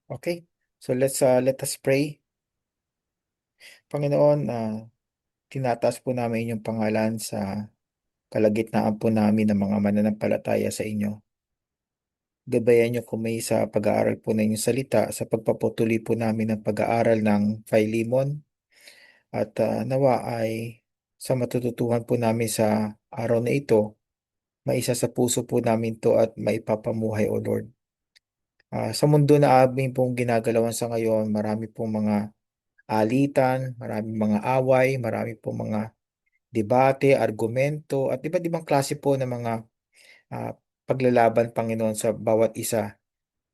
Okay, so let us pray. Panginoon, tinataas po namin inyong pangalan sa kalagitnaan po namin ng mga mananampalataya sa inyo. Gabayan niyo kami sa pag-aaral po ng inyong salita, sa pagpapatuloy po namin ng pag-aaral ng Philemon at nawa ay sa matututuhan po namin sa araw na ito, maisa sa puso po namin to at maipapamuhay, O Lord. Sa mundo na aming pong ginagalawan sa ngayon, marami pong mga alitan, maraming mga away, marami pong mga debate, argumento, at iba't ibang klase po ng mga ah, paglalaban, Panginoon, sa bawat isa.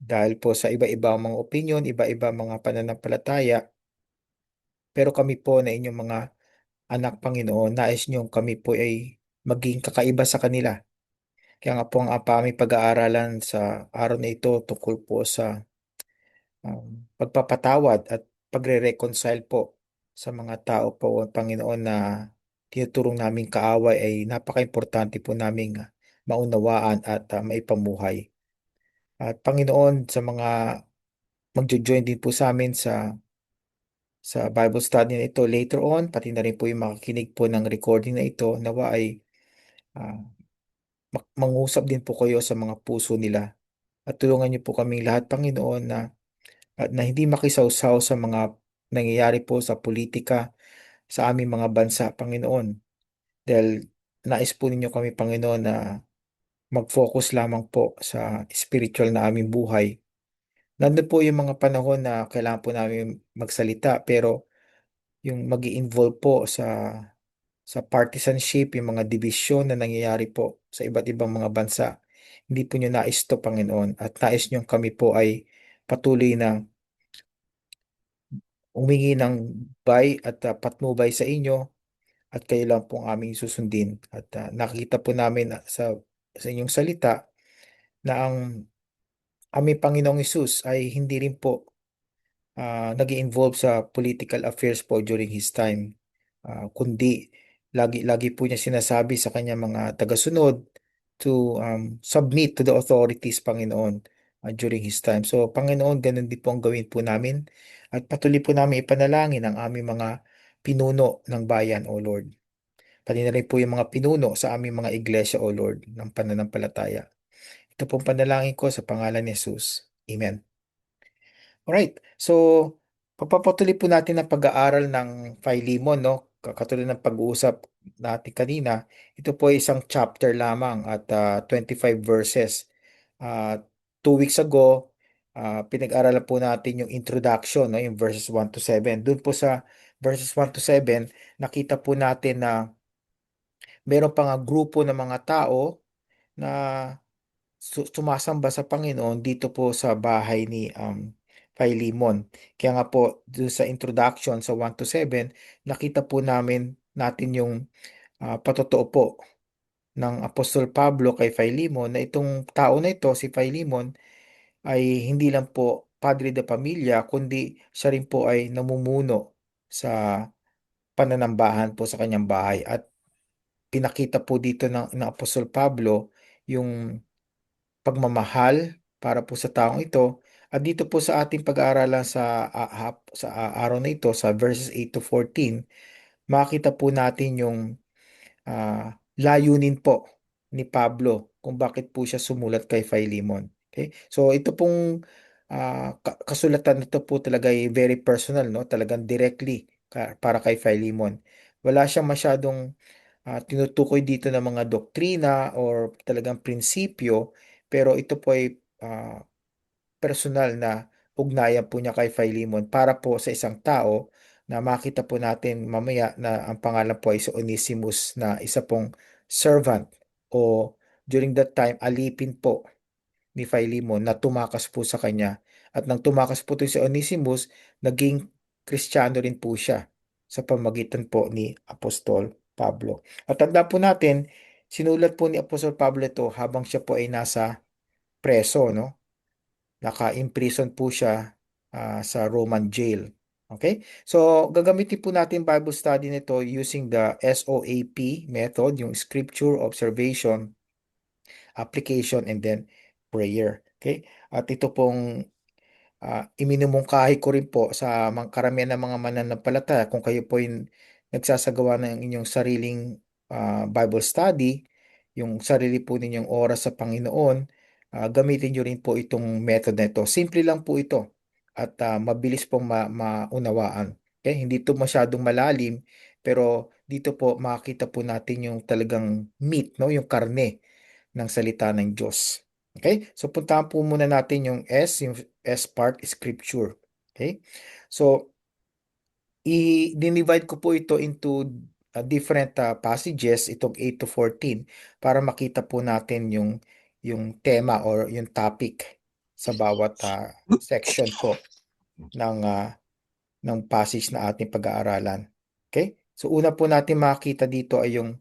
Dahil po sa iba-ibang mga opinion, iba-ibang mga pananampalataya, pero kami po na inyong mga anak, Panginoon, nais niyong kami po ay maging kakaiba sa kanila. Kaya nga po ang aming pag-aaralan sa araw na ito tungkol po sa pagpapatawad at pagre-reconcile po sa mga tao po, Panginoon, na tinuturong naming kaaway ay napaka-importante po naming maunawaan at maipamuhay. At Panginoon, sa mga magjo-join din po sa amin sa Bible study na ito later on, pati na rin po yung makikinig po ng recording na ito, nawa ay ah, mangusap din po kayo sa mga puso nila. At tulungan niyo po kaming lahat, Panginoon, na hindi makisawsaw sa mga nangyayari po sa politika sa aming mga bansa, Panginoon. Dahil nais po ninyo kami, Panginoon, na mag-focus lamang po sa spiritual na aming buhay. Nandun po yung mga panahon na kailangan po namin magsalita, pero yung mag involve po sa partisanship, yung mga division na nangyayari po sa iba't ibang mga bansa, hindi po nyo nais to, Panginoon. At nais nyo kami po ay patuloy na humingi ng bay at patnubay sa inyo at kayo lang pong aming susundin. At nakikita po namin sa inyong salita na ang aming Panginoong Hesus ay hindi rin po nag-involve sa political affairs po during his time. Kundi lagi po niya sinasabi sa kanya mga tagasunod to submit to the authorities, Panginoon, during his time. So, Panginoon, ganun din po ang gawin po namin at patuloy po namin ipanalangin ang aming mga pinuno ng bayan, O Lord. Pati na rin po yung mga pinuno sa aming mga iglesia, O Lord, ng pananampalataya. Ito pong panalangin ko sa pangalan ni Jesus. Amen. Alright, so pagpapatuloy po natin ang pag-aaral ng Philemon, no? Katulad ng pag-uusap natin kanina, ito po ay isang chapter lamang at 25 verses. Uh, 2 weeks ago, pinag-aralan po natin yung introduction, no? Yung verses 1 to 7. Doon po sa verses 1 to 7, nakita po natin na meron pa nga grupo ng mga tao na sumasamba sa Panginoon dito po sa bahay ni Philemon. Kaya nga po doon sa introduction sa 1 to 7, nakita po natin yung patotoo po ng Apostol Pablo kay Philemon na itong tao na ito, si Philemon, ay hindi lang po padre de pamilya, kundi siya rin po ay namumuno sa pananambahan po sa kanyang bahay. At pinakita po dito ng Apostol Pablo yung pagmamahal para po sa taong ito. At dito po sa ating pag-aaralan sa araw na ito, sa verses 8 to 14, makita po natin yung layunin po ni Pablo kung bakit po siya sumulat kay Philemon. Okay? So ito pong kasulatan nito po talaga ay very personal, no? Talagang directly para kay Philemon. Wala siyang masyadong tinutukoy dito ng mga doktrina or talagang prinsipyo, pero ito po ay personal na ugnayan po niya kay Philemon para po sa isang tao na makita po natin mamaya na ang pangalan po ay si Onesimus, na isa pong servant o during that time alipin po ni Philemon na tumakas po sa kanya. At nang tumakas po ito si Onesimus, naging Kristiyano rin po siya sa pamagitan po ni Apostol Pablo. At tanda po natin, sinulat po ni Apostol Pablo ito habang siya po ay nasa preso, no? Naka-imprison po siya sa Roman jail. Okay? So, gagamitin po natin Bible study nito using the SOAP method, yung Scripture, Observation, Application, and then Prayer. Okay? At ito pong iminumungkahi ko rin po sa mga karamihan ng mga mananampalataya, kung kayo po yung nagsasagawa ng inyong sariling Bible study, yung sarili po ninyong oras sa Panginoon, gamitin nyo rin po itong method na ito. Simple lang po ito at mabilis pong maunawaan. Okay? Hindi ito masyadong malalim, pero dito po makikita po natin yung talagang meat, no? Yung karne ng salita ng Diyos. Okay? So puntahan po muna natin yung S part, scripture. Okay? So i-divide ko po ito into different passages, itong 8 to 14, para makita po natin yung tema or yung topic sa bawat section po ng passage na ating pag-aaralan. Okay? So una po natin makita dito ay yung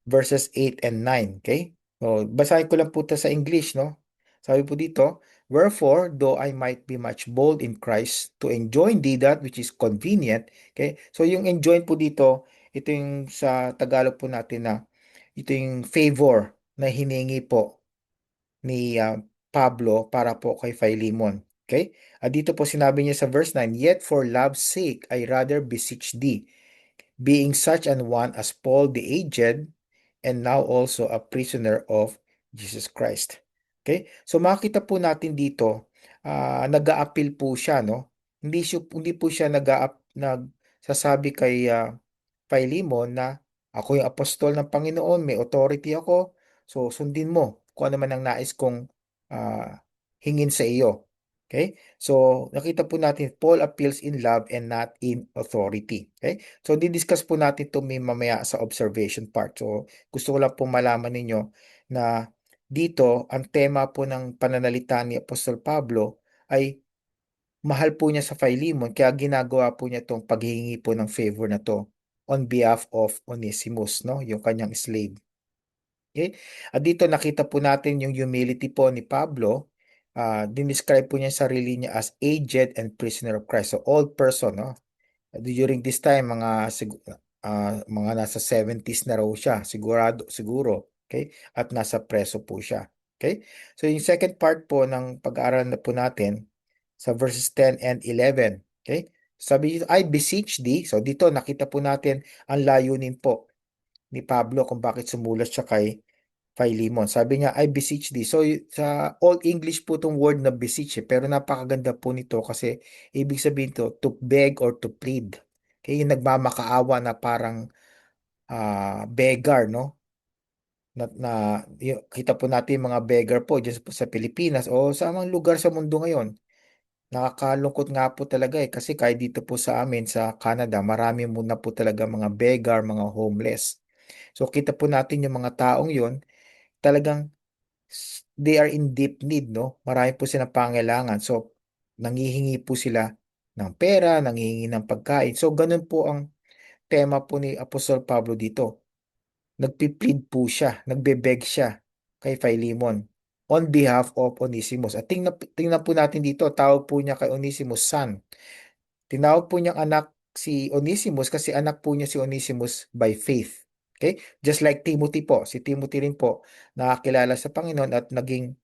verses 8 and 9. Okay? So, basahin ko lang po ito sa English, no? Sabi po dito, wherefore, though I might be much bold in Christ to enjoin thee that which is convenient. Okay? So, yung enjoin po dito, ito yung sa Tagalog po natin na ito yung favor na hiningi po ni Pablo para po kay Philemon. Okay? Dito po sinabi niya sa verse 9, yet for love's sake I rather beseech thee, being such an one as Paul the aged, and now also a prisoner of Jesus Christ. Okay? So makita po natin dito, nag-a-appeal po siya, no? Hindi po siya nagsasabi kay Philemon na ako yung apostol ng Panginoon, may authority ako, so sundin mo kung ano man ang nais kong ah, hingin sa iyo. Okay? So, nakita po natin, Paul appeals in love and not in authority. Okay? So, di-discuss po natin ito mamaya sa observation part. So, gusto ko lang po malaman ninyo na dito, ang tema po ng pananalita ni Apostol Pablo ay mahal po niya sa Philemon, kaya ginagawa po niya itong paghihingi po ng favor na to on behalf of Onesimus, no? Yung kanyang slave. Okay? At dito nakita po natin yung humility po ni Pablo. Dinescribe po niya yung sarili niya as aged and prisoner of Christ. So old person, no? During this time, mga nasa 70s na raw siya, siguro. Okay? At nasa preso po siya. Okay? So yung second part po ng pag-aaral na po natin sa verses 10 and 11. Okay? Sabi dito, I beseech thee. So dito nakita po natin ang layunin po ni Pablo kung bakit sumulat siya kay Philemon. Sabi niya, I beseech thee. So, sa Old English po itong word na beseech, pero napakaganda po nito kasi ibig sabihin to beg or to plead. Okay, yung nagmamakaawa na parang beggar, no? Kita po natin mga beggar po dyan sa Pilipinas o sa mga lugar sa mundo ngayon. Nakakalungkot nga po talaga kasi kahit dito po sa amin sa Canada, marami muna po talaga mga beggar, mga homeless. So kita po natin yung mga taong yon, talagang they are in deep need, no? Marami po silang pangailangan. So, nanghihingi po sila ng pera, nanghihingi ng pagkain. So, ganun po ang tema po ni Apostol Pablo dito. Nagpi-plead po siya, nagbe-beg siya kay Philemon on behalf of Onesimus. At tingnan po natin dito, tawag po niya kay Onesimus son. Tinawag po niyang anak si Onesimus kasi anak po niya si Onesimus by faith. Okay? Just like Timothy po. Si Timothy rin po nakakilala sa Panginoon at naging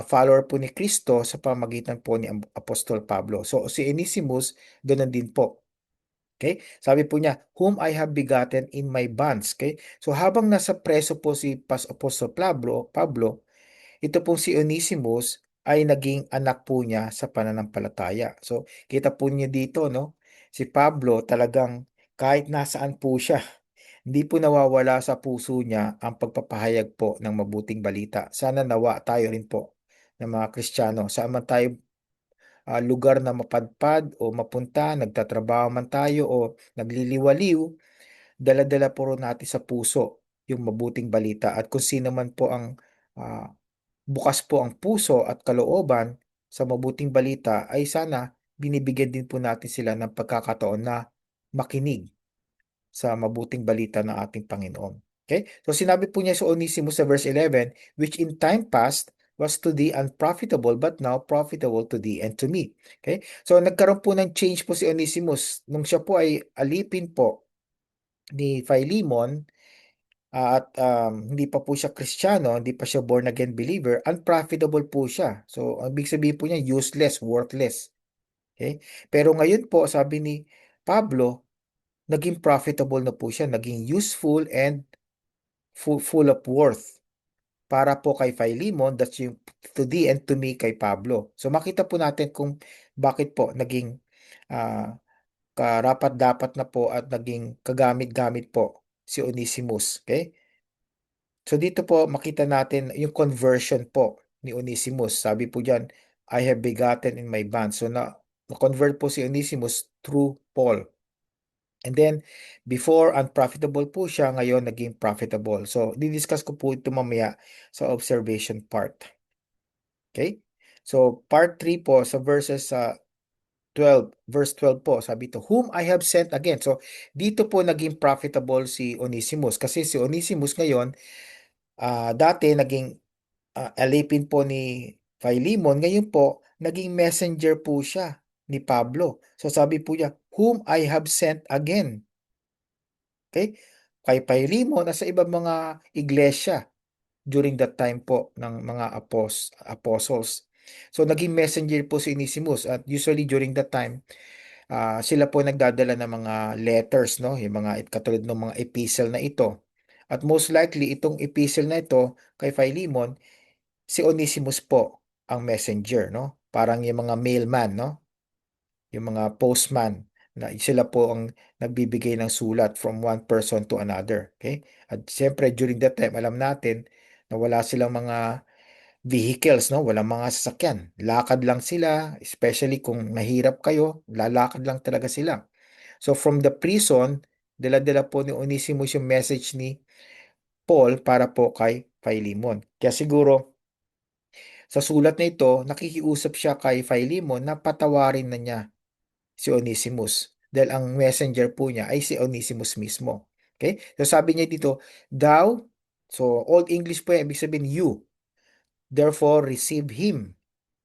follower po ni Kristo sa pamagitan po ni Apostol Pablo. So si Onesimus, ganun din po. Okay? Sabi po niya, whom I have begotten in my bonds. Okay? So habang nasa preso po si Apostol Pablo, ito pong si Onesimus ay naging anak po niya sa pananampalataya. So, kita po niyo dito, no? Si Pablo talagang kahit nasaan po siya, hindi po nawawala sa puso niya ang pagpapahayag po ng mabuting balita. Sana nawa tayo rin po ng mga Kristiyano. Saan man tayo lugar na mapadpad o mapunta, nagtatrabaho man tayo o nagliliwaliw, dala-dala po rin natin sa puso yung mabuting balita. At kung sino man po ang ah, bukas po ang puso at kalooban sa mabuting balita, ay sana binibigyan din po natin sila ng pagkakataon na makinig sa mabuting balita ng ating Panginoon. Okay? So sinabi po niya sa Onesimus sa verse 11, which in time past was to thee unprofitable, but now profitable to thee and to me. Okay? So nagkaroon po ng change po si Onesimus. Nung siya po ay alipin po ni Philemon, at hindi pa po siya Kristiyano, hindi pa siya born again believer, unprofitable po siya. So, ang ibig sabihin po niya, useless, worthless. Okay? Pero ngayon po, sabi ni Pablo, naging profitable na po siya, naging useful and full of worth para po kay Philemon, that's yung to thee and to me kay Pablo. So makita po natin kung bakit po naging ah, karapat-dapat na po at naging kagamit-gamit po si Onesimus. Okay? So dito po makita natin yung conversion po ni Onesimus. Sabi po diyan, I have begotten in my bond. So na-convert po si Onesimus through Paul. And then, before unprofitable po siya, ngayon naging profitable. So, didiscuss ko po ito mamaya sa observation part. Okay? So, part 3 po sa verses 12, verse 12 po, sabi to, whom I have sent again. So, dito po naging profitable si Onesimus. Kasi si Onesimus ngayon, dati naging alipin po ni Philemon. Ngayon po, naging messenger po siya ni Pablo. So, sabi po niya, whom I have sent again. Okay? Kay Philemon at sa ibang mga iglesia during that time po ng mga apostles. So naging messenger po si Onesimus at usually during that time sila po nagdadala ng mga letters, no? Yung mga katulad ng mga epistle na ito. At most likely itong epistle na ito kay Philemon, si Onesimus po ang messenger, no? Parang yung mga mailman, no? Yung mga postman na sila po ang nagbibigay ng sulat from one person to another. Okay? At siyempre during that time alam natin na wala silang mga vehicles, no? Walang mga sasakyan. Lakad lang sila, especially kung mahirap kayo, lalakad lang talaga sila. So from the prison, dala-dala po ni Onesimus yung message ni Paul para po kay Philemon. Kaya siguro sa sulat na ito, nakikiusap siya kay Philemon na patawarin na niya si Onesimus. Dahil ang messenger po niya ay si Onesimus mismo. Okay? So sabi niya dito, thou, so Old English po yan, ibig sabihin you, therefore receive him.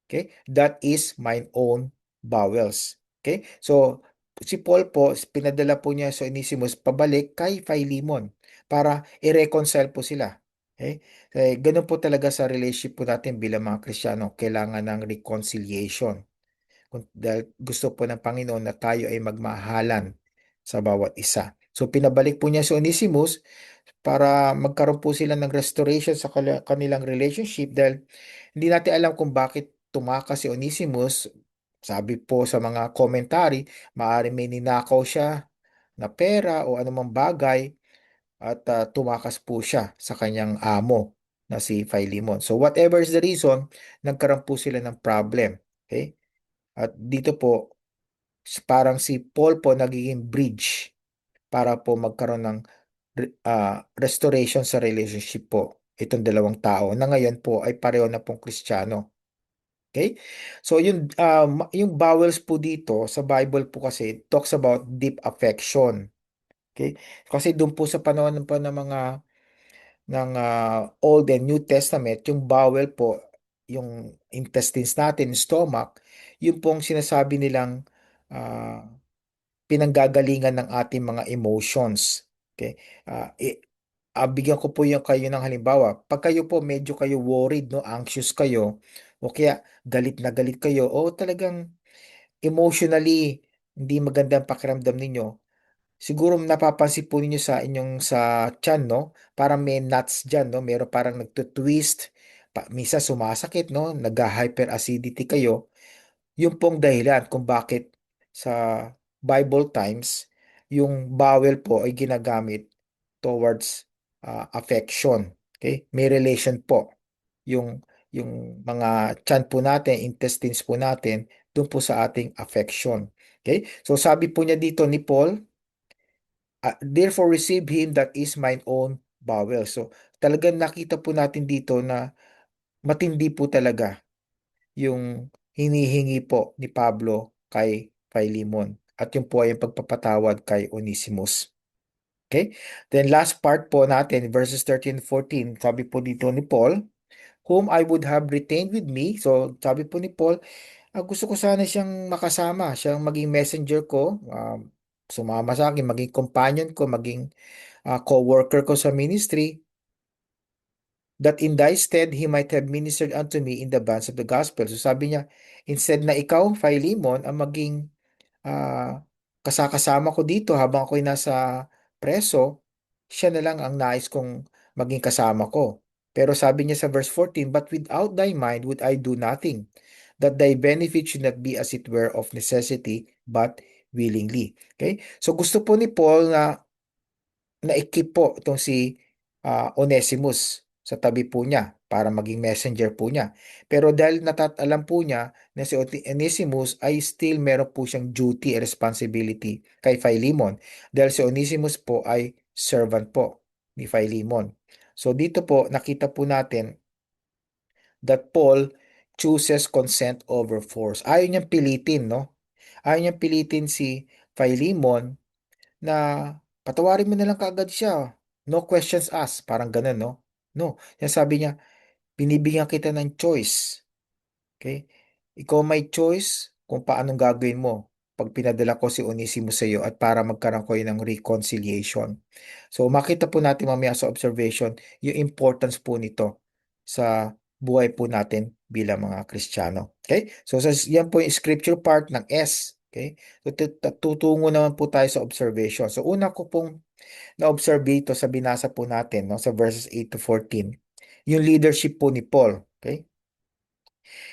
Okay? That is mine own bowels. Okay? So si Paul po, pinadala po niya si Onesimus pabalik kay Philemon para i-reconcile po sila. Okay? Ganun po talaga sa relationship po natin bilang mga Kristiyano, kailangan ng reconciliation dahil gusto po ng Panginoon na tayo ay magmahalan sa bawat isa. So pinabalik po niya si Onesimus para magkaroon po sila ng restoration sa kanilang relationship dahil hindi natin alam kung bakit tumakas si Onesimus. Sabi po sa mga commentary, maaari may ninakaw siya na pera o anumang bagay at tumakas po siya sa kanyang amo na si Philemon. So whatever is the reason, nagkaroon po sila ng problem. Okay? At dito po, parang si Paul po nagiging bridge para po magkaroon ng restoration sa relationship po itong dalawang tao na ngayon po ay pareho na pong Kristiyano. Okay? So yung bowels po dito sa Bible po kasi talks about deep affection. Okay? Kasi doon po sa panahon pa ng mga Old and New Testament, yung bowel po, yung intestines natin, stomach, yun pong sinasabi nilang ah, pinanggagalingan ng ating mga emotions. Okay? Bigyan ko po yung kayo ng halimbawa. Pag kayo po medyo kayo worried, no, anxious kayo, o kaya galit na galit kayo, o talagang emotionally hindi maganda ang pakiramdam ninyo, siguro napapansin po ninyo sa inyong sa tiyan, no? Parang may nuts dyan, no? Meron parang nagtutwist, misa sumasakit, no? Nag-hyperacidity kayo. Yung pong dahilan kung bakit sa Bible times, yung bowel po ay ginagamit towards affection. Okay? May relation po yung mga tiyan po natin, intestines po natin, doon po sa ating affection. Okay? So sabi po niya dito ni Paul, therefore receive him that is mine own bowel. So talagang nakita po natin dito na matindi po talaga yung hinihingi po ni Pablo kay Philemon. At yung po ay yung pagpapatawad kay Onesimus. Okay? Then last part po natin, verses 13 and 14, sabi po dito ni Paul, whom I would have retained with me. So sabi po ni Paul, gusto ko sana siyang makasama, siyang maging messenger ko, sumama sa akin, maging companion ko, maging co-worker ko sa ministry, that in thy stead he might have ministered unto me in the bands of the gospel. So sabi niya, instead na ikaw, Philemon, ang maging kasakasama ko dito habang ako'y nasa preso, siya na lang ang nais kong maging kasama ko. Pero sabi niya sa verse 14, but without thy mind would I do nothing, that thy benefit should not be as it were of necessity, but willingly. Okay? So gusto po ni Paul na naikip po itong si Onesimus sa tabi po niya para maging messenger po niya. Pero dahil alam po niya na si Onesimus ay still meron po siyang duty and responsibility kay Philemon. Dahil si Onesimus po ay servant po ni Philemon. So dito po nakita po natin that Paul chooses consent over force. Ayaw niyang pilitin, no? Ayaw niyang pilitin si Philemon na patawarin mo na lang kaagad siya. No questions asked. Parang ganun, no? No. Yan sabi niya, binibigyan kita ng choice. Okay? Ikaw may choice kung paanong gagawin mo pag pinadala ko si Onesimo sa iyo at para magkaroon ko ng reconciliation. So makita po natin mamaya sa observation yung importance po nito sa buhay po natin bilang mga Kristiyano. Okay? So yan po yung scripture part ng S. Okay? So tutungo naman po tayo sa observation. So una ko pong na-observe dito sa binasa po natin, no, sa verses 8 to 14, yung leadership po ni Paul. Okay?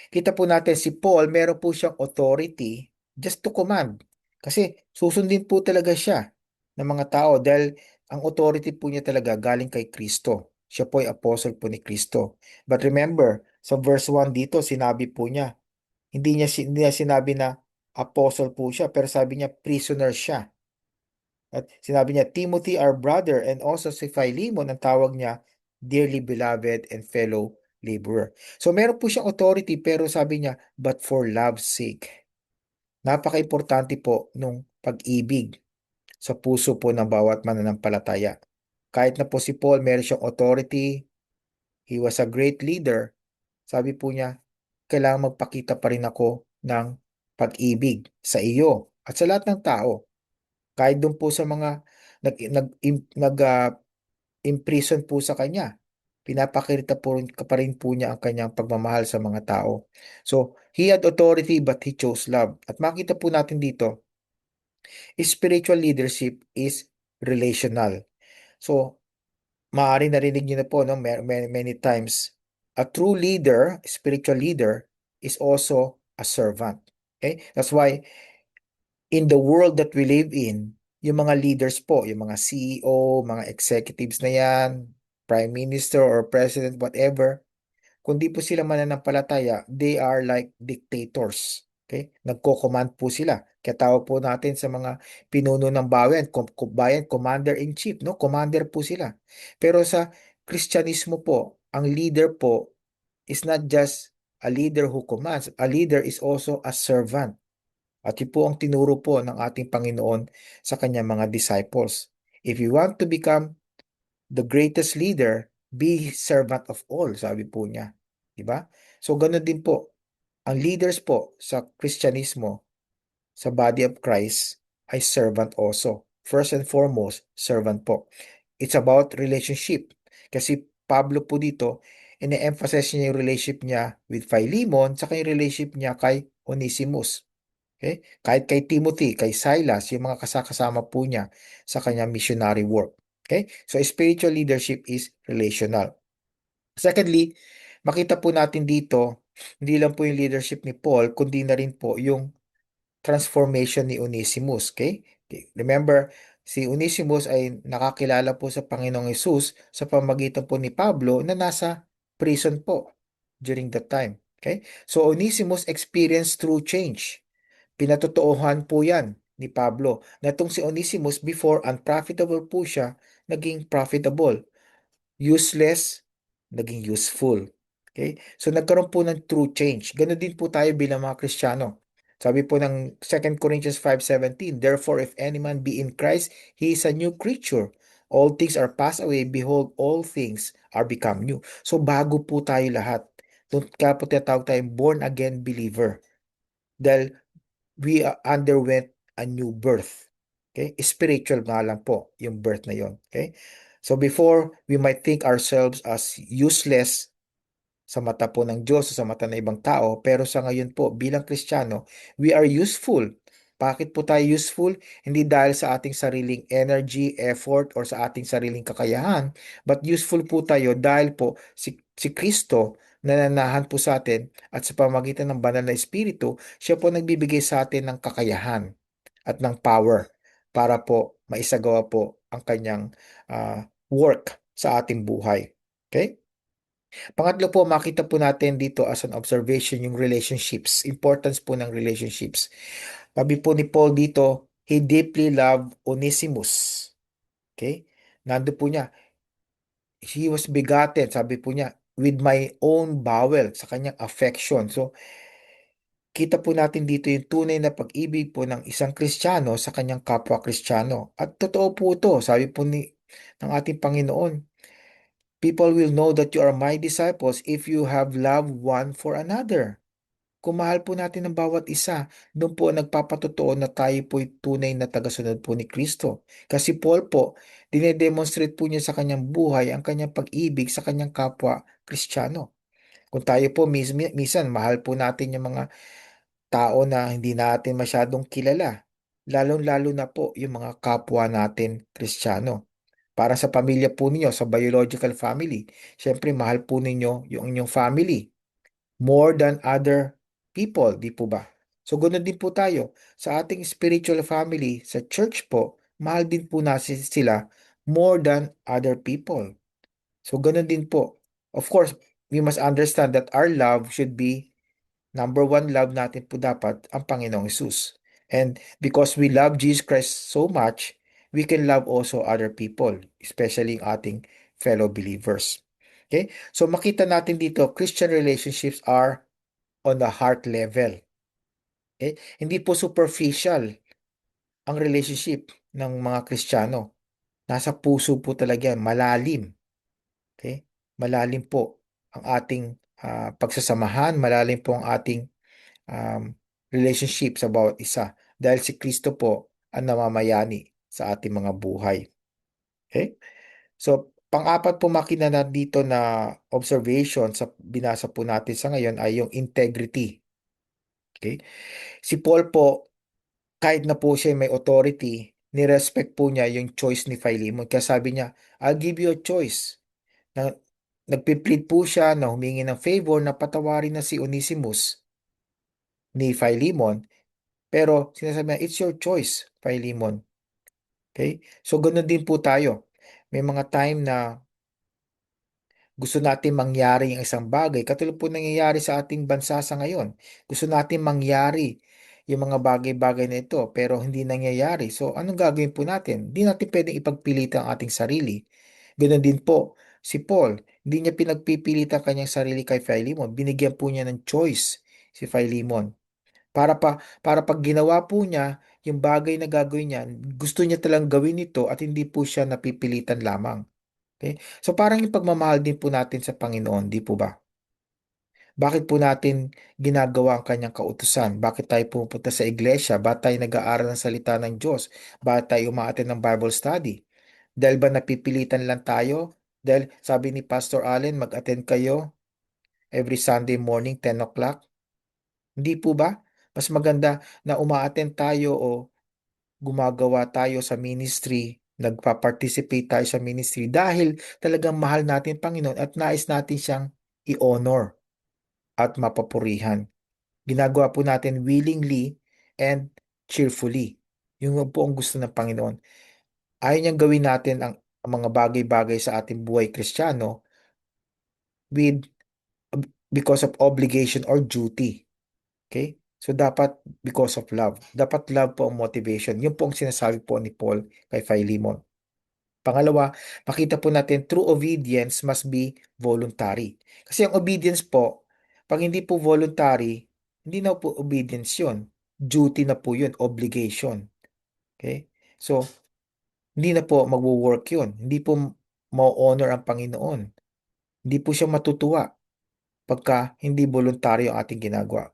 Kita po natin si Paul, meron po siyang authority just to command. Kasi susundin po talaga siya ng mga tao dahil ang authority po niya talaga galing kay Kristo. Siya po ay apostle po ni Kristo. But remember, sa verse 1 dito, sinabi po niya, hindi niya sinabi na apostle po siya, pero sabi niya prisoner siya. At sinabi niya, Timothy, our brother, and also si Philemon, ang tawag niya, dearly beloved and fellow laborer. So meron po siyang authority, pero sabi niya, but for love's sake. Napaka-importante po nung pag-ibig sa puso po ng bawat mananampalataya. Kahit na po si Paul, meron siyang authority, he was a great leader, sabi po niya, kailangan magpakita pa rin ako ng pag-ibig sa iyo at sa lahat ng tao. Kahit doon po sa mga imprison po sa kanya, pinapakita po pa rin po niya ang kanyang pagmamahal sa mga tao. So, he had authority but he chose love. At makita po natin dito, spiritual leadership is relational. So, maaari narinig niyo na po, no, many times, a true leader, spiritual leader, is also a servant. Okay? That's why in the world that we live in, yung mga leaders po, yung mga CEO, mga executives na yan, prime minister or president, whatever, kung di po sila mananampalataya, they are like dictators. Okay? Nagko-command po sila. Kaya tawag po natin sa mga pinuno ng bayan, commander-in-chief, no? Commander po sila. Pero sa Kristyanismo po, ang leader po is not just a leader who commands. A leader is also a servant. At yun po ang tinuro po ng ating Panginoon sa kanyang mga disciples. If you want to become the greatest leader, be servant of all, sabi po niya. Diba? So, ganun din po. Ang leaders po sa Kristyanismo, sa body of Christ, ay servant also. First and foremost, servant po. It's about relationship. Kasi Pablo po dito, ine-emphasize niya yung relationship niya with Philemon, saka yung relationship niya kay Onesimus. Okay? Kahit kay Timothy, kay Silas, yung mga kasakasama po niya sa kanyang missionary work. Okay? So, spiritual leadership is relational. Secondly, makita po natin dito, hindi lang po yung leadership ni Paul, kundi na rin po yung transformation ni Onesimus. Okay? Okay. Remember, si Onesimus ay nakakilala po sa Panginoong Hesus sa pamagitan po ni Pablo na nasa prison po during that time. Okay? So, Onesimus experienced true change. Pinatotoohan po yan ni Pablo na itong si Onesimus before unprofitable po siya, naging profitable. Useless, naging useful. Okay? So nagkaroon po ng true change. Ganon din po tayo bilang mga Kristiyano. Sabi po ng 2 Corinthians 5:17, therefore if any man be in Christ, he is a new creature. All things are passed away, behold, all things are become new. So bago po tayo lahat. Doon kaya po tinatawag tayong born again believer. Dahil we underwent a new birth. Okay? Spiritual nga lang po yung birth na yon. Okay? So before we might think ourselves as useless sa mata po ng Diyos o sa mata ng ibang tao, pero sa ngayon po bilang Kristiyano, we are useful. Bakit po tayo useful? Hindi dahil sa ating sariling energy, effort, or sa ating sariling kakayahan, but useful po tayo dahil po si Kristo nananahan po sa atin at sa pamagitan ng banal na Espiritu, siya po nagbibigay sa atin ng kakayahan at ng power para po maisagawa po ang kanyang work sa ating buhay. Okay? Pangatlo po, makita po natin dito as an observation yung relationships, importance po ng relationships. Sabi po ni Paul dito, he deeply loved Onesimus. Okay? Nando po niya, he was begotten, sabi po niya, with my own bowel, sa kanyang affection. So, kita po natin dito yung tunay na pag-ibig po ng isang Kristiyano sa kanyang kapwa Kristiyano. At totoo po ito, sabi po ng ating Panginoon, people will know that you are my disciples if you have love one for another. Kung mahal po natin ang bawat isa, doon po nagpapatotoo na tayo po'y tunay na tagasunod po ni Kristo. Kasi Paul po, dinedemonstrate po niya sa kanyang buhay ang kanyang pag-ibig sa kanyang kapwa Kristiyano. Kung tayo po minsan mahal po natin yung mga tao na hindi natin masyadong kilala, lalong-lalo na po yung mga kapwa natin Kristiyano. Para sa pamilya po ninyo, sa biological family, syempre mahal po ninyo yung inyong family more than other people, di po ba? So, ganoon din po tayo. Sa ating spiritual family, sa church po, mahal din po natin sila more than other people. So, ganoon din po. Of course, we must understand that our love should be number one love natin po dapat ang Panginoong Hesus. And because we love Jesus Christ so much, we can love also other people, especially ang ating fellow believers. Okay? So makita natin dito, Christian relationships are on the heart level. Okay? Hindi po superficial ang relationship ng mga Kristiyano. Nasa puso po talaga yan, malalim. Okay? Malalim po ang ating pagsasamahan, malalim po ang ating um, relationship sa bawat isa dahil si Kristo po ang namamayani sa ating mga buhay. Okay? So, pang-apat po makina na dito na observation sa binasa po natin sa ngayon ay yung integrity. Okay? Si Paul po, kahit na po siya may authority, nirespect po niya yung choice ni Philemon. Kaya sabi niya, I'll give you a choice. Na, nagpiplead po siya na humingi ng favor na patawarin na si Onesimus ni Philemon. Pero sinasabi niya, it's your choice, Philemon. Okay? So, ganun din po tayo. May mga time na gusto natin mangyari yung isang bagay. Katulad po nangyayari sa ating bansa sa ngayon. Gusto natin mangyari yung mga bagay-bagay na ito, pero hindi nangyayari. So, anong gagawin po natin? Hindi natin pwedeng ipagpilit ang ating sarili. Ganun din po si Paul. Hindi niya pinagpipilit ang kanyang sarili kay Philemon. Binigyan po niya ng choice si Philemon. Para pag ginawa po niya yung bagay na gagawin niya, gusto niya talang gawin ito at hindi po siya napipilitan lamang. Okay? So parang yung pagmamahal din po natin sa Panginoon, di po ba? Bakit po natin ginagawa ang kanyang kautusan? Bakit tayo pupunta sa iglesia? Bakit tayo nag-aaral ng salita ng Diyos? Bakit tayo umaattend ng Bible study? Dahil ba napipilitan lang tayo? Dahil sabi ni Pastor Allen, mag-attend kayo every Sunday morning, 10 o'clock. Hindi po ba? Mas maganda na umaattend tayo o gumagawa tayo sa ministry, nagpa-participate tayo sa ministry dahil talagang mahal natin Panginoon at nais natin siyang i-honor at mapapurihan. Ginagawa po natin willingly and cheerfully. Yung po ang gusto ng Panginoon. Ayaw niyang gawin natin ang mga bagay-bagay sa ating buhay Kristiyano with because of obligation or duty. Okay? So, dapat because of love. Dapat love po ang motivation. Yun po ang sinasabi po ni Paul kay Philemon. Pangalawa, makita po natin true obedience must be voluntary. Kasi ang obedience po, pag hindi po voluntary, hindi na po obedience yun. Duty na po yun, obligation. Okay? So, hindi na po magwo-work yun. Hindi po ma-honor ang Panginoon. Hindi po siya matutuwa pagka hindi voluntaryo ang ating ginagawa.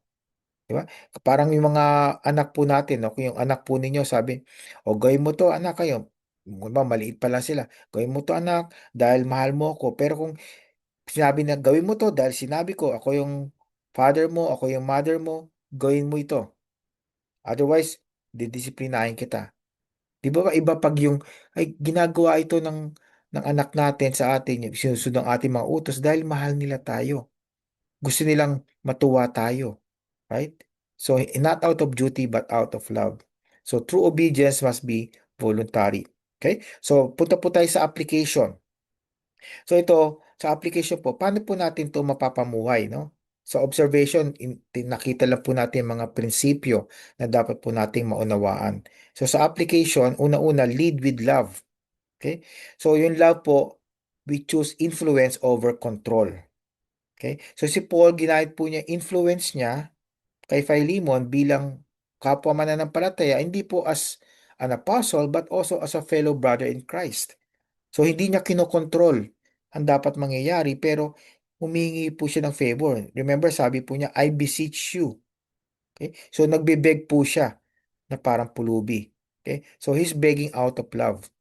Di ba? Parang yung mga anak po natin, no? Kung yung anak po ninyo sabi, o gawin mo to anak kayo. Diba, maliit pa lang sila. Gawin mo to anak dahil mahal mo ako. Pero kung sinabi na gawin mo to dahil sinabi ko, ako yung father mo, ako yung mother mo, gawin mo ito. Otherwise, didisiplinahin kita. Di ba ba iba pag yung, ay, ginagawa ito ng anak natin sa atin, yung sinusunod ang ating mga utos dahil mahal nila tayo. Gusto nilang matuwa tayo. Right? So, not out of duty, but out of love. So, true obedience must be voluntary. Okay? So, punta po tayo sa application. So, ito, sa application po, paano po natin ito mapapamuhay, no? Sa observation, nakita lang po natin mga prinsipyo na dapat po nating maunawaan. So, sa application, una-una, lead with love. Okay? So, yung love po, we choose influence over control. Okay? So, si Paul, ginahit po niya influence niya kay Philemon bilang kapwa mananampalataya, hindi po as an apostle but also as a fellow brother in Christ. So hindi niya kinokontrol ang dapat mangyayari pero humingi po siya ng favor. Remember, sabi po niya, I beseech you. Okay? So nagbe-beg po siya na parang pulubi. Okay? So he's begging out of love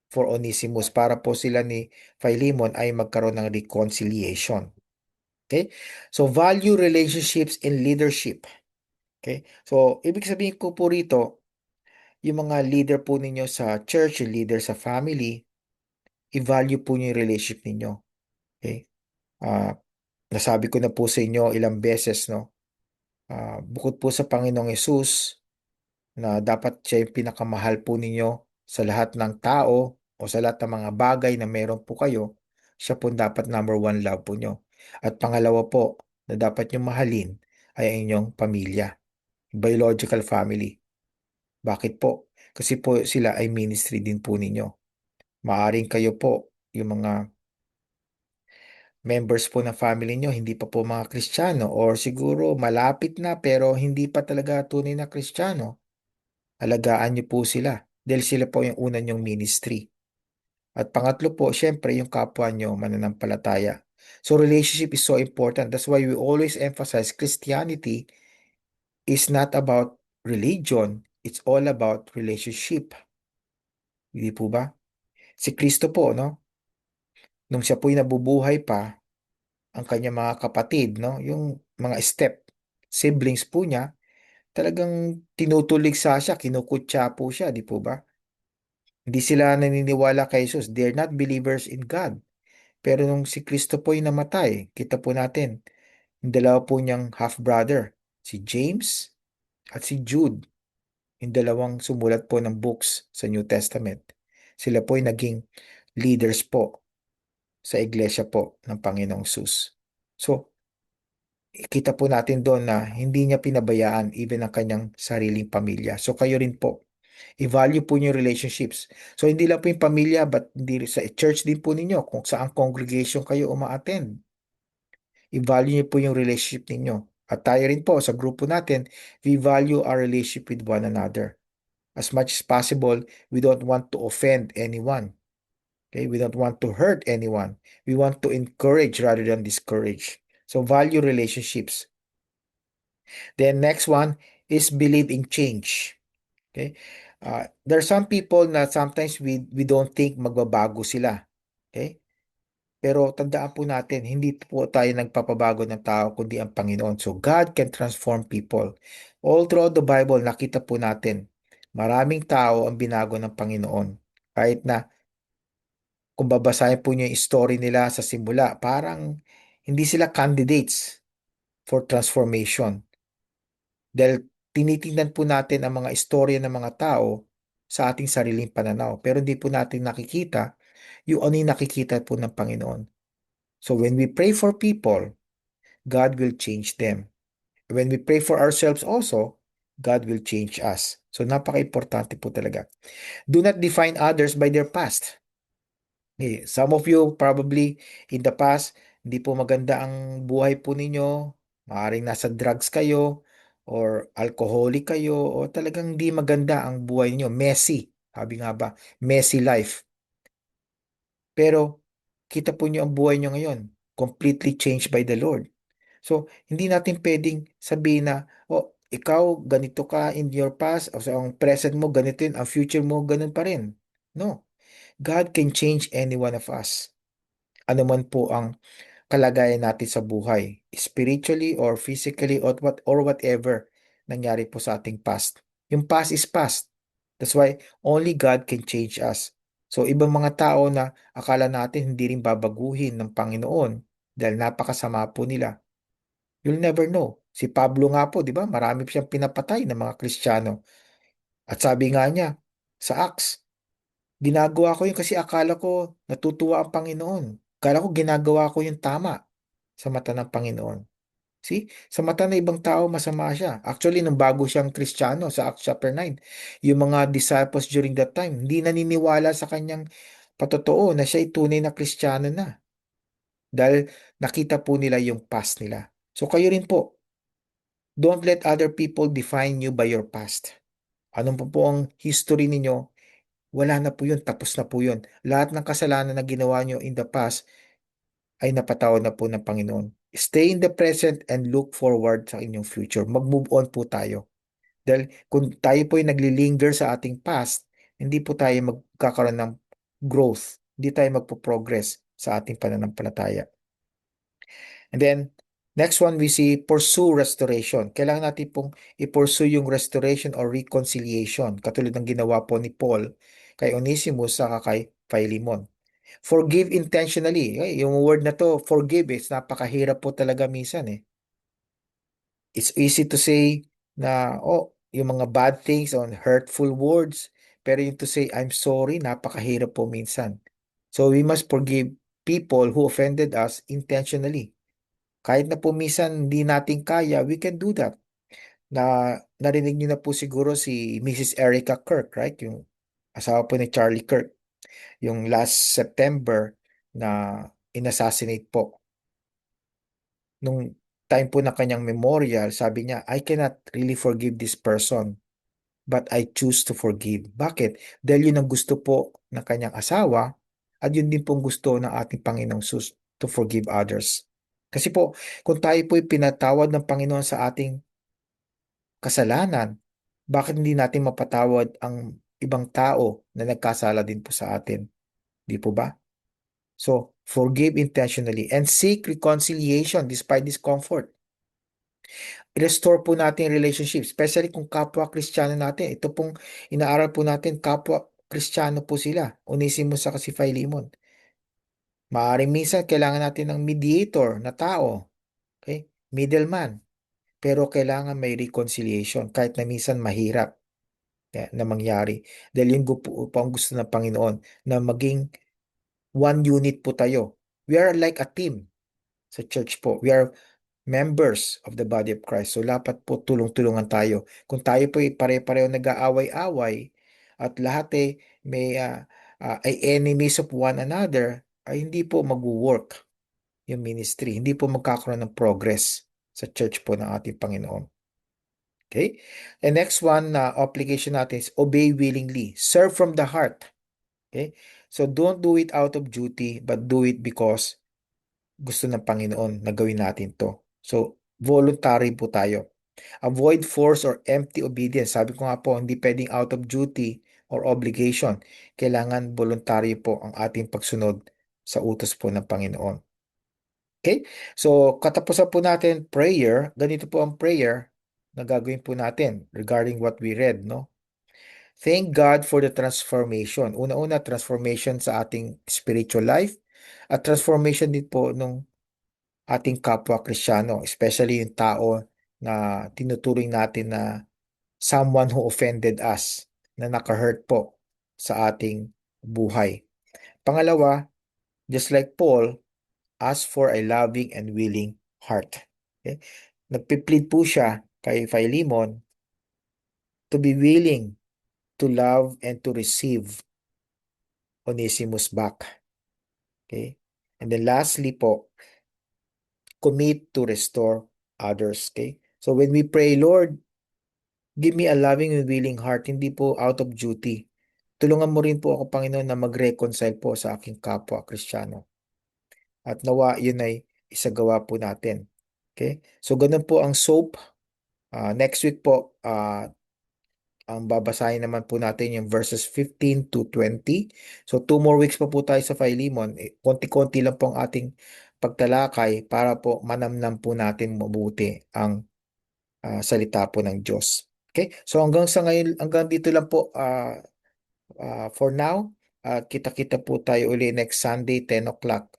for Onesimus para po sila ni Philemon ay magkaroon ng reconciliation. Okay? So value relationships in leadership. Okay? So, ibig sabihin ko po rito, yung mga leader po ninyo sa church, yung leader sa family, i-value po niyo yung relationship ninyo. Okay? Ah, nasabi ko na po sa inyo ilang beses, no? Bukod po sa Panginoong Yesus, na dapat siya yung pinakamahal po ninyo sa lahat ng tao o sa lahat ng mga bagay na meron po kayo, siya po dapat number one love po nyo. At pangalawa po, na dapat nyo mahalin ay ang inyong pamilya, biological family. Bakit po? Kasi po sila ay ministry din po ninyo. Maaring kayo po, yung mga members po ng family nyo, hindi pa po mga Kristiyano or siguro malapit na pero hindi pa talaga tunay na Kristiyano. Alagaan nyo po sila dahil sila po yung una nyong ministry. At pangatlo po, syempre yung kapwa nyo mananampalataya. So relationship is so important. That's why we always emphasize Christianity is not about religion. It's all about relationship. Hindi po ba? Si Kristo po, no? Nung siya po'y nabubuhay pa, ang kanyang mga kapatid, no? Yung mga siblings po niya, talagang tinutuligsa siya, kinukutya po siya, di po ba? Hindi sila naniniwala kay Jesus. They're not believers in God. Pero nung si Kristo po'y namatay, kita po natin, yung dalawa po niyang half-brother, si James at si Jude, yung dalawang sumulat po ng books sa New Testament. Sila po'y naging leaders po sa iglesia po ng Panginoong Sus. So, kita po natin doon na hindi niya pinabayaan even ang kanyang sariling pamilya. So, kayo rin po. I-value po niyo yung relationships. So, hindi lang po yung pamilya, but hindi sa church din po ninyo, kung saan congregation kayo uma-attend. I-value niyo po yung relationship ninyo. At tayo rin po, sa grupo natin, we value our relationship with one another. As much as possible, we don't want to offend anyone. Okay, we don't want to hurt anyone. We want to encourage rather than discourage. So value relationships. Then next one is believe in change. Okay? There are some people na sometimes we don't think magbabago sila. Okay? Pero tandaan po natin, hindi po tayo nagpapabago ng tao kundi ang Panginoon. So God can transform people. All throughout the Bible, nakita po natin, maraming tao ang binago ng Panginoon. Kahit na kung babasahin po niyo yung story nila sa simula, parang hindi sila candidates for transformation. Dahil tinitingnan po natin ang mga istorya ng mga tao sa ating sariling pananaw. Pero hindi po natin nakikita yung ano yung nakikita po ng Panginoon. So when we pray for people, God will change them. When we pray for ourselves also, God will change us. So napaka-importante po talaga. Do not define others by their past. Some of you probably in the past, hindi po maganda ang buhay po ninyo. Maaaring nasa drugs kayo or alcoholic kayo o talagang hindi maganda ang buhay niyo. Messy. Sabi nga ba, messy life. Pero kita po niyo ang buhay niyo ngayon. Completely changed by the Lord. So, hindi natin pwedeng sabihin na, oh, ikaw ganito ka in your past, o sa ang present mo ganito yun, ang future mo ganun pa rin. No. God can change any one of us. Ano man po ang kalagayan natin sa buhay, spiritually or physically or whatever nangyari po sa ating past. Yung past is past. That's why only God can change us. So ibang mga tao na akala natin hindi rin babaguhin ng Panginoon dahil napakasama po nila. You'll never know. Si Pablo nga po, di ba? Marami siyang pinapatay ng mga Kristiyano. At sabi nga niya sa Acts, ginagawa ko yun kasi akala ko natutuwa ang Panginoon. Akala ko ginagawa ko yung tama sa mata ng Panginoon. See? Sa mata ng ibang tao, masama siya. Actually, nung bago siyang Kristiyano sa Acts chapter 9, yung mga disciples during that time, hindi naniniwala sa kanyang patotoo na siya ay tunay na Kristiyano na. Dahil nakita po nila yung past nila. So kayo rin po, don't let other people define you by your past. Anong po ang history ninyo? Wala na po yun, tapos na po yun. Lahat ng kasalanan na ginawa nyo in the past ay napatawad na po ng Panginoon. Stay in the present and look forward sa inyong future. Mag-move on po tayo. Dahil kung tayo po ay naglilinger sa ating past, hindi po tayo magkakaroon ng growth. Hindi tayo magpo-progress sa ating pananampalataya. And then, next one we see, pursue restoration. Kailangan natin pong i-pursue yung restoration or reconciliation, katulad ng ginawa po ni Paul kay Onesimus sa kay Philemon. Forgive intentionally. Yung word na to, forgive, napakahirap po talaga minsan eh. It's easy to say na, oh, yung mga bad things on hurtful words, pero yung to say, I'm sorry, napakahirap po minsan. So we must forgive people who offended us intentionally. Kahit na po minsan hindi natin kaya, we can do that. Na narinig niyo na po siguro si Mrs. Erica Kirk, right? Yung asawa po ni Charlie Kirk, yung last September na inassassinate po. Nung time po ng kanyang memorial, sabi niya, I cannot really forgive this person, but I choose to forgive. Bakit? Dahil yun ang gusto po ng kanyang asawa at yun din pong gusto ng ating Panginoong Sus to forgive others. Kasi po, kung tayo po pinatawad ng Panginoon sa ating kasalanan, bakit hindi natin mapatawad ang ibang tao na nagkasala din po sa atin? Di po ba? So, forgive intentionally and seek reconciliation despite discomfort. I-restore po natin yung relationship, especially kung kapwa Kristiyano natin. Ito pong inaaral po natin, kapwa Kristiyano po sila. Onesimus sa si Philemon. Maaaring minsan kailangan natin ng mediator na tao. Okay? Middleman. Pero kailangan may reconciliation kahit na minsan mahirap na mangyari. Dahil yun po ang gusto ng Panginoon na maging one unit po tayo. We are like a team sa church po. We are members of the body of Christ. So, dapat po tulong-tulungan tayo. Kung tayo po pare-pareho nag-aaway-away at lahat may ay enemies of one another, ay hindi po mag-work yung ministry. Hindi po magkakaroon ng progress sa church po ng ating Panginoon. Okay? And next one na application natin is obey willingly. Serve from the heart. Okay? So, don't do it out of duty, but do it because gusto ng Panginoon na gawin natin to. So, voluntary po tayo. Avoid force or empty obedience. Sabi ko nga po, hindi pwedeng out of duty or obligation. Kailangan voluntary po ang ating pagsunod sa utos po ng Panginoon. Okay? So, katapusan po natin prayer. Ganito po ang prayer na gagawin po natin regarding what we read, no? Thank God for the transformation. Una-una, transformation sa ating spiritual life at transformation din po nung ating kapwa Kristiyano, especially yung tao na tinuturing natin na someone who offended us, na naka-hurt po sa ating buhay. Pangalawa, just like Paul, ask for a loving and willing heart. Okay? Nagpiplead po siya kay Philemon to be willing to love and to receive Onesimus back. Okay? And then lastly po, commit to restore others. Okay? So when we pray, Lord, give me a loving and willing heart, hindi po out of duty. Tulungan mo rin po ako, Panginoon, na mag-reconcile po sa aking kapwa Kristiyano. At nawa yun ay isagawa po natin. Okay? So ganun po ang SOAP Next week po, ang babasahin naman po natin yung verses 15 to 20. So, 2 more weeks pa po tayo sa Philemon. Konti-konti lang po ang ating pagtalakay para po manamnam po natin mabuti ang salita po ng Diyos. Okay? So, hanggang sa ngayon, hanggang dito lang po for now. Kita-kita po tayo uli next Sunday, 10 o'clock.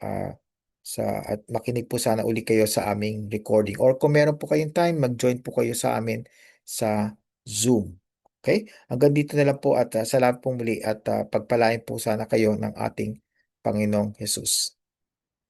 At makinig po sana uli kayo sa aming recording. Or kung meron po kayong time, mag-join po kayo sa amin sa Zoom. Okay? Hanggang dito na lang po at salamat po muli at pagpalain po sana kayo ng ating Panginoong Jesus.